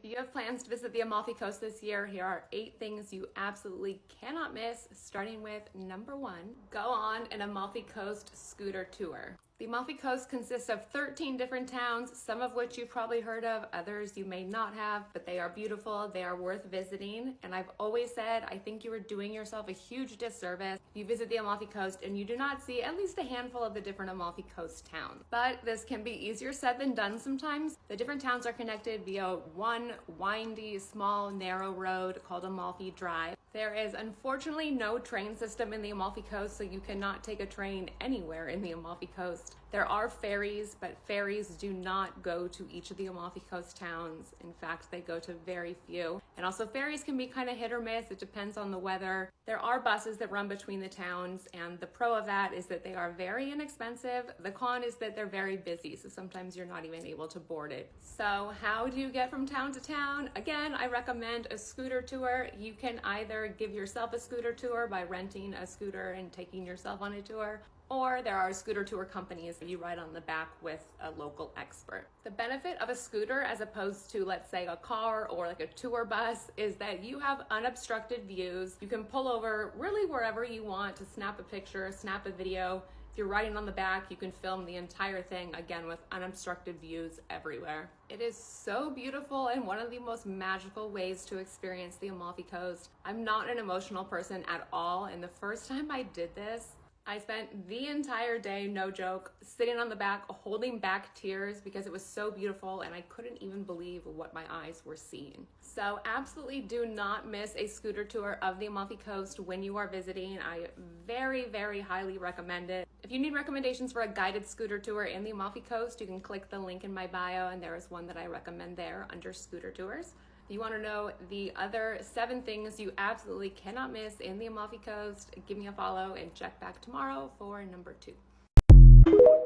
If you have plans to visit the Amalfi Coast this year, here are 8 things you absolutely cannot miss, starting with number 1. Go on an Amalfi Coast scooter tour. The Amalfi Coast consists of 13 different towns, some of which you've probably heard of, others you may not have, but they are beautiful, they are worth visiting, and I've always said I think you are doing yourself a huge disservice if you visit the Amalfi Coast and you do not see at least a handful of the different Amalfi Coast towns. But this can be easier said than done sometimes. The different towns are connected via one windy, small, narrow road called Amalfi Drive. There is unfortunately no train system in the Amalfi Coast, so you cannot take a train anywhere in the Amalfi Coast. There are ferries, but ferries do not go to each of the Amalfi Coast towns. In fact, they go to very few. And also ferries can be kind of hit or miss. It depends on the weather. There are buses that run between the towns, and the pro of that is that they are very inexpensive. The con is that they're very busy, so sometimes you're not even able to board it. So how do you get from town to town? Again, I recommend a scooter tour. You can either give yourself a scooter tour by renting a scooter and taking yourself on a tour, or there are scooter tour companies that you ride on the back with a local expert. The benefit of a scooter as opposed to, let's say, a car or like a tour bus is that you have unobstructed views. You can pull over really wherever you want to snap a picture, snap a video. If you're riding on the back, you can film the entire thing, again, with unobstructed views everywhere. It is so beautiful and one of the most magical ways to experience the Amalfi Coast. I'm not an emotional person at all, and the first time I did this, I spent the entire day, no joke, sitting on the back, holding back tears because it was so beautiful and I couldn't even believe what my eyes were seeing. So absolutely do not miss a scooter tour of the Amalfi Coast when you are visiting. I very, very highly recommend it. If you need recommendations for a guided scooter tour in the Amalfi Coast, you can click the link in my bio, and there is one that I recommend there under scooter tours. If you want to know the other 7 things you absolutely cannot miss in the Amalfi Coast, give me a follow and check back tomorrow for number 2.